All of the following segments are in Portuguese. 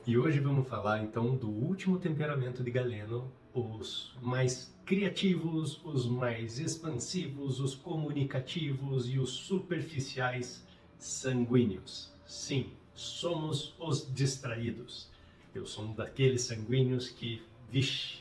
E hoje vamos falar então do último temperamento de Galeno, os mais criativos, os mais expansivos, os comunicativos e os superficiais sanguíneos. Sim, somos os distraídos. Eu sou um daqueles sanguíneos que, vixe,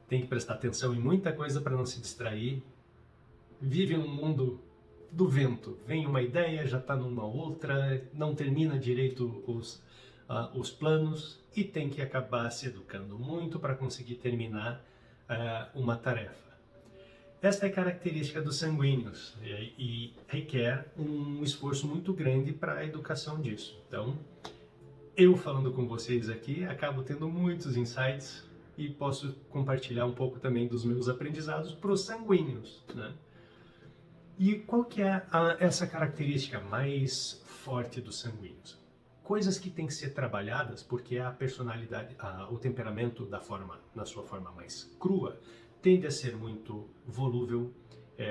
tem que prestar atenção em muita coisa para não se distrair. Vive num mundo do vento. Vem uma ideia, já está numa outra, não termina direito os planos e tem que acabar se educando muito para conseguir terminar uma tarefa. Esta é característica dos sanguíneos e requer um esforço muito grande para a educação disso. Então, eu falando com vocês aqui, acabo tendo muitos insights e posso compartilhar um pouco também dos meus aprendizados para os sanguíneos, né? E qual que é essa característica mais forte dos sanguíneos? Coisas que têm que ser trabalhadas porque a personalidade, o temperamento na sua forma mais crua, tende a ser muito volúvel,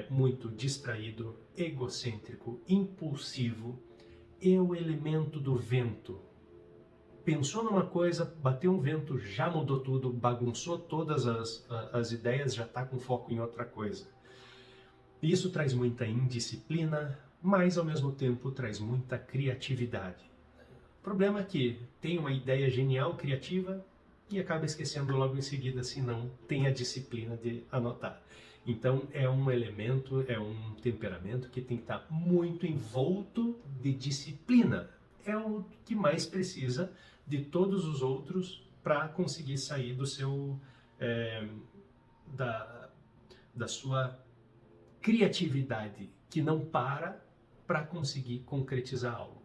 muito distraído, egocêntrico, impulsivo, é o elemento do vento. Pensou numa coisa, bateu um vento, já mudou tudo, bagunçou todas as ideias, já está com foco em outra coisa. Isso traz muita indisciplina, mas ao mesmo tempo traz muita criatividade. O problema é que tem uma ideia genial, criativa, e acaba esquecendo logo em seguida se não tem a disciplina de anotar. Então é um elemento, é um temperamento que tem que estar muito envolto de disciplina. É o que mais precisa de todos os outros para conseguir sair do seu da sua criatividade que não para conseguir concretizar algo.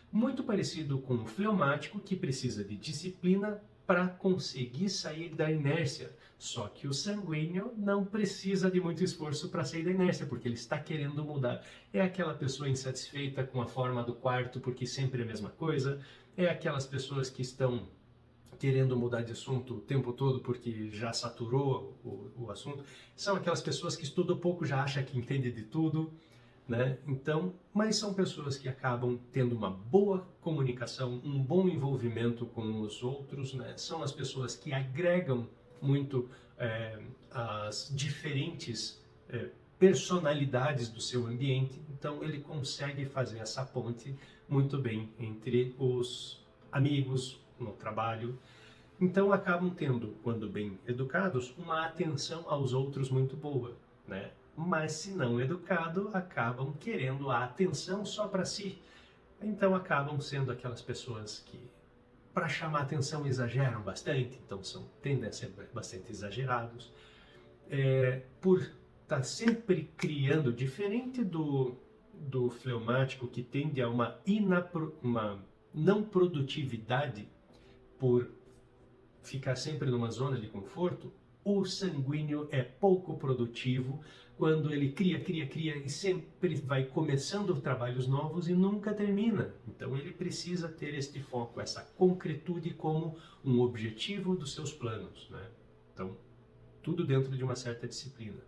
Muito parecido com o fleumático, que precisa de disciplina para conseguir sair da inércia. Só que o sanguíneo não precisa de muito esforço para sair da inércia, porque ele está querendo mudar. É aquela pessoa insatisfeita com a forma do quarto, porque sempre é a mesma coisa. É aquelas pessoas que estão querendo mudar de assunto o tempo todo porque já saturou o assunto. São aquelas pessoas que estudam pouco, já acham que entende de tudo, né? Então, mas são pessoas que acabam tendo uma boa comunicação, um bom envolvimento com os outros, né? São as pessoas que agregam muito as diferentes personalidades do seu ambiente. Então, ele consegue fazer essa ponte muito bem entre os amigos no trabalho. Então, acabam tendo, quando bem educados, uma atenção aos outros muito boa, né? Mas se não educado, acabam querendo a atenção só para si. Então acabam sendo aquelas pessoas que, para chamar atenção, exageram bastante, então tendem a ser bastante exagerados. Por estar sempre criando, diferente do fleumático, que tende a uma não produtividade por ficar sempre numa zona de conforto, o sanguíneo é pouco produtivo quando ele cria e sempre vai começando trabalhos novos e nunca termina. Então ele precisa ter este foco, essa concretude como um objetivo dos seus planos, né? Então, tudo dentro de uma certa disciplina.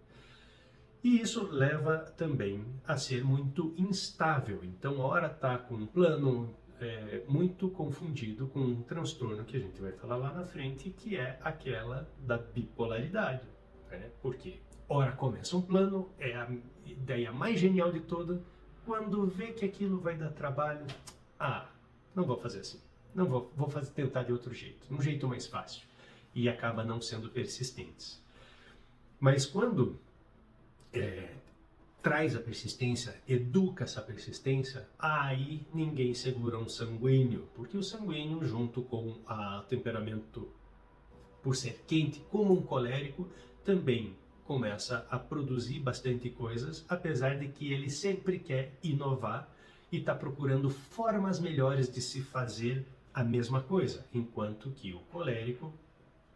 E isso leva também a ser muito instável. Então, a hora está com um plano muito confundido com um transtorno que a gente vai falar lá na frente, que é aquela da bipolaridade, né? Porque ora começa um plano, é a ideia mais genial de toda, quando vê que aquilo vai dar trabalho, não vou fazer assim, não vou tentar de outro jeito, um jeito mais fácil, e acaba não sendo persistentes. Mas quando traz a persistência, educa essa persistência, aí ninguém segura um sanguíneo, porque o sanguíneo, junto com o temperamento, por ser quente, como um colérico, também começa a produzir bastante coisas, apesar de que ele sempre quer inovar e está procurando formas melhores de se fazer a mesma coisa, enquanto que o colérico,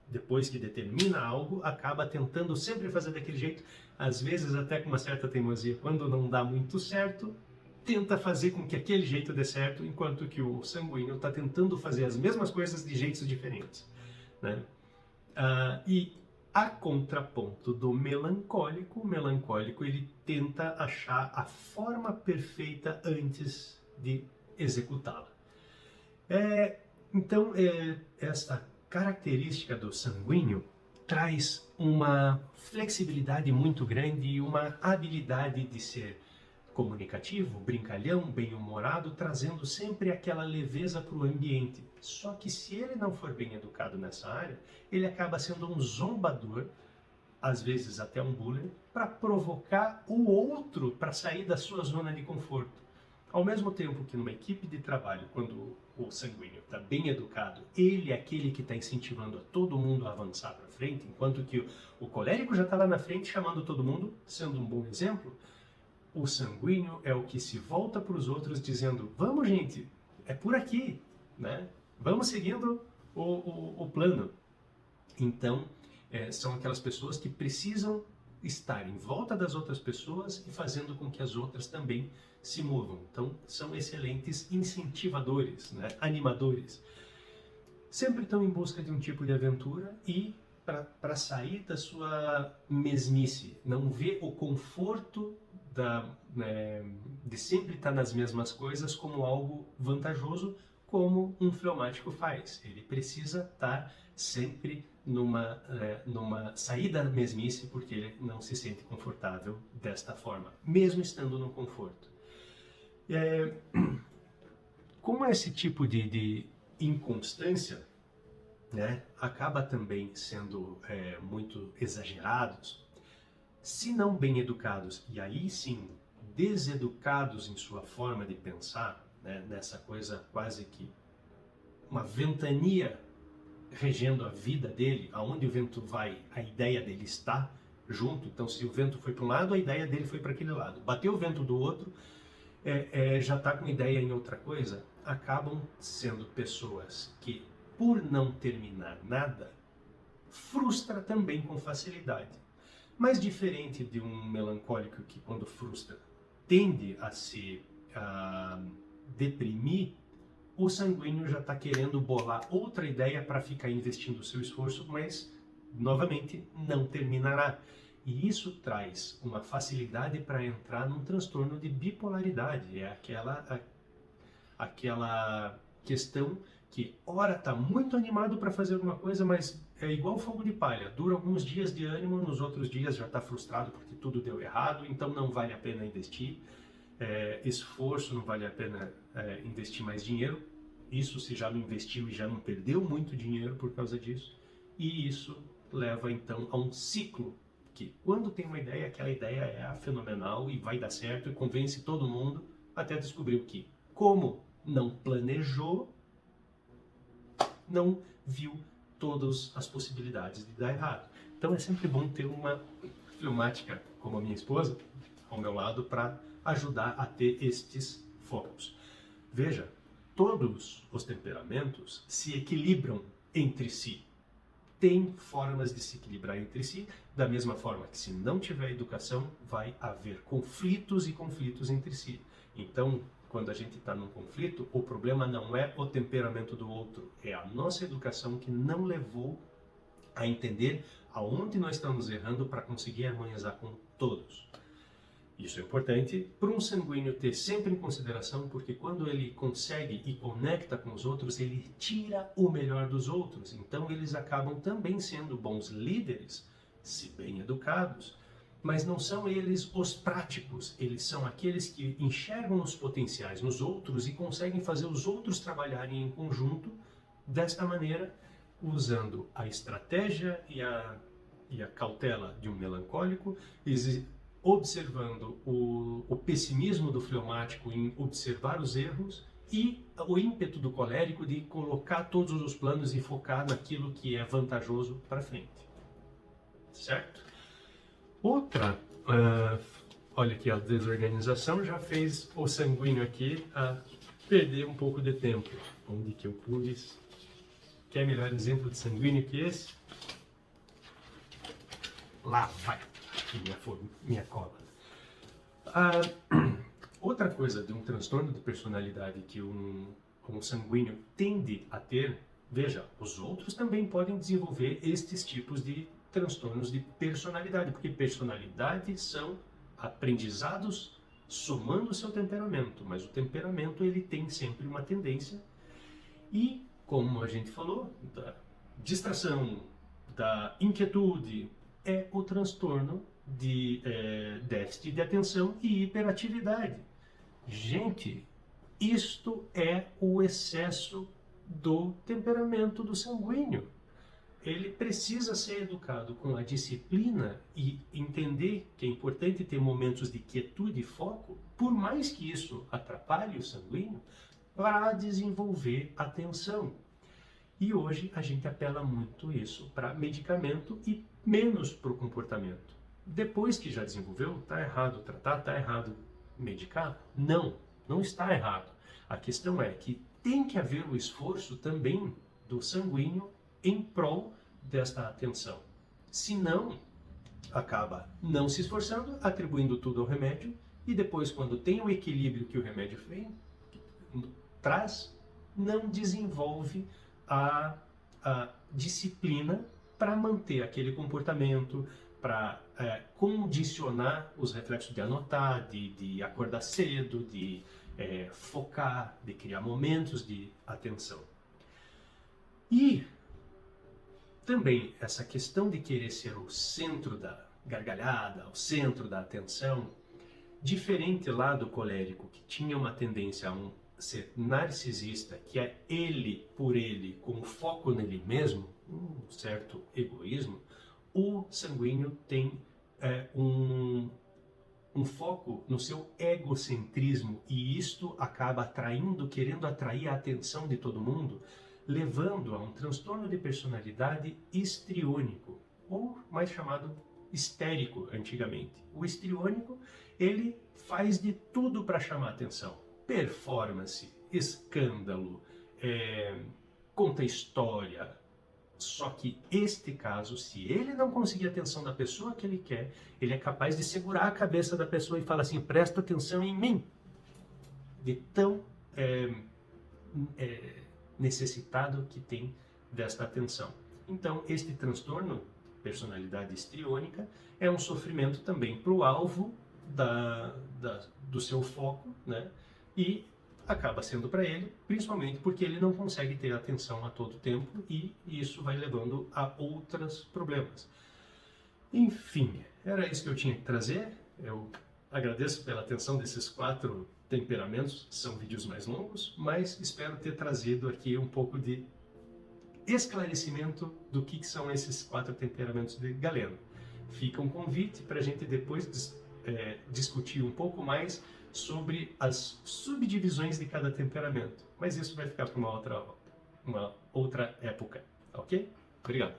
depois que determina algo, acaba tentando sempre fazer daquele jeito, às vezes até com uma certa teimosia. Quando não dá muito certo, tenta fazer com que aquele jeito dê certo, enquanto que o sanguíneo está tentando fazer as mesmas coisas de jeitos diferentes, né? E a contraponto do melancólico, o melancólico ele tenta achar a forma perfeita antes de executá-la. Então, essa característica do sanguíneo traz uma flexibilidade muito grande e uma habilidade de ser comunicativo, brincalhão, bem-humorado, trazendo sempre aquela leveza para o ambiente. Só que se ele não for bem educado nessa área, ele acaba sendo um zombador, às vezes até um bullying, para provocar o outro para sair da sua zona de conforto. Ao mesmo tempo que numa equipe de trabalho, quando o sanguíneo está bem educado, ele é aquele que está incentivando a todo mundo a avançar para frente, enquanto que o colérico já está lá na frente chamando todo mundo, sendo um bom exemplo. O sanguíneo é o que se volta para os outros dizendo, vamos gente, é por aqui, né? Vamos seguindo o plano. Então, são aquelas pessoas que precisam estar em volta das outras pessoas e fazendo com que as outras também se movam. Então, são excelentes incentivadores, né? Animadores. Sempre estão em busca de um tipo de aventura e para sair da sua mesmice, não vê o conforto de sempre estar nas mesmas coisas como algo vantajoso, como um fleumático faz. Ele precisa estar sempre numa saída da mesmice, porque ele não se sente confortável desta forma, mesmo estando no conforto. Como esse tipo de inconstância, né, acaba também sendo muito exagerados, se não bem educados, e aí sim deseducados em sua forma de pensar, né, nessa coisa quase que uma ventania regendo a vida dele, aonde o vento vai, a ideia dele está junto. Então, se o vento foi para um lado, a ideia dele foi para aquele lado. Bateu o vento do outro, já está com ideia em outra coisa. Acabam sendo pessoas que, por não terminar nada, frustra também com facilidade. Mas diferente de um melancólico que, quando frustra, tende a se deprimir, o sanguíneo já está querendo bolar outra ideia para ficar investindo o seu esforço, mas, novamente, não terminará. E isso traz uma facilidade para entrar num transtorno de bipolaridade. É aquela questão que, ora, está muito animado para fazer alguma coisa, mas é igual fogo de palha. Dura alguns dias de ânimo, nos outros dias já está frustrado porque tudo deu errado, então não vale a pena investir. Esforço, não vale a pena investir mais dinheiro. Isso se já não investiu e já não perdeu muito dinheiro por causa disso. E isso leva então a um ciclo que, quando tem uma ideia, aquela ideia é fenomenal e vai dar certo e convence todo mundo, até descobrir que, como não planejou, não viu todas as possibilidades de dar errado. Então é sempre bom ter uma fleumática como a minha esposa ao meu lado para ajudar a ter estes focos. Veja, todos os temperamentos se equilibram entre si. Tem formas de se equilibrar entre si, da mesma forma que, se não tiver educação, vai haver conflitos e conflitos entre si. Então, quando a gente está num conflito, o problema não é o temperamento do outro, é a nossa educação que não levou a entender aonde nós estamos errando para conseguir harmonizar com todos. Isso é importante para um sanguíneo ter sempre em consideração, porque quando ele consegue e conecta com os outros, ele tira o melhor dos outros. Então eles acabam também sendo bons líderes, se bem educados, mas não são eles os práticos, eles são aqueles que enxergam os potenciais nos outros e conseguem fazer os outros trabalharem em conjunto desta maneira, usando a estratégia e a cautela de um melancólico, observando o pessimismo do fleumático em observar os erros e o ímpeto do colérico de colocar todos os planos e focar naquilo que é vantajoso para frente. Certo? Outra, olha aqui, a desorganização já fez o sanguíneo aqui perder um pouco de tempo. Onde que eu pus? Quer melhor exemplo de sanguíneo que esse? Lá vai minha cola. Outra coisa de um transtorno de personalidade que um sanguíneo tende a ter, veja, os outros também podem desenvolver estes tipos de transtornos de personalidade, porque personalidade são aprendizados somando o seu temperamento, mas o temperamento ele tem sempre uma tendência e como a gente falou, da distração, da inquietude, é o transtorno de déficit de atenção e hiperatividade. Gente, isto é o excesso do temperamento do sanguíneo. Ele precisa ser educado com a disciplina e entender que é importante ter momentos de quietude e foco, por mais que isso atrapalhe o sanguíneo, para desenvolver atenção. E hoje a gente apela muito isso para medicamento e menos para o comportamento. Depois que já desenvolveu, está errado tratar, está errado medicar? Não, não está errado. A questão é que tem que haver o esforço também do sanguíneo em prol desta atenção. Senão, acaba não se esforçando, atribuindo tudo ao remédio, e depois, quando tem o equilíbrio que o remédio traz, não desenvolve a disciplina para manter aquele comportamento, para condicionar os reflexos de anotar, de acordar cedo, de focar, de criar momentos de atenção. E também essa questão de querer ser o centro da gargalhada, o centro da atenção, diferente lá do colérico, que tinha uma tendência a ser narcisista, que é ele por ele, com foco nele mesmo, um certo egoísmo, o sanguíneo tem um foco no seu egocentrismo, e isto acaba querendo atrair a atenção de todo mundo, levando a um transtorno de personalidade histriônico, ou mais chamado histérico antigamente. O histriônico, ele faz de tudo para chamar atenção. Performance, escândalo, conta história. Só que este caso, se ele não conseguir a atenção da pessoa que ele quer, ele é capaz de segurar a cabeça da pessoa e falar assim, presta atenção em mim. De tão necessitado que tem desta atenção. Então, este transtorno, personalidade histriônica, é um sofrimento também para o alvo do seu foco, né? E acaba sendo para ele, principalmente porque ele não consegue ter atenção a todo tempo, e isso vai levando a outros problemas. Enfim, era isso que eu tinha que trazer. Eu agradeço pela atenção desses 4 temperamentos, são vídeos mais longos, mas espero ter trazido aqui um pouco de esclarecimento do que são esses 4 temperamentos de Galeno. Fica um convite para a gente depois discutir um pouco mais sobre as subdivisões de cada temperamento, mas isso vai ficar para uma outra época, ok? Obrigado.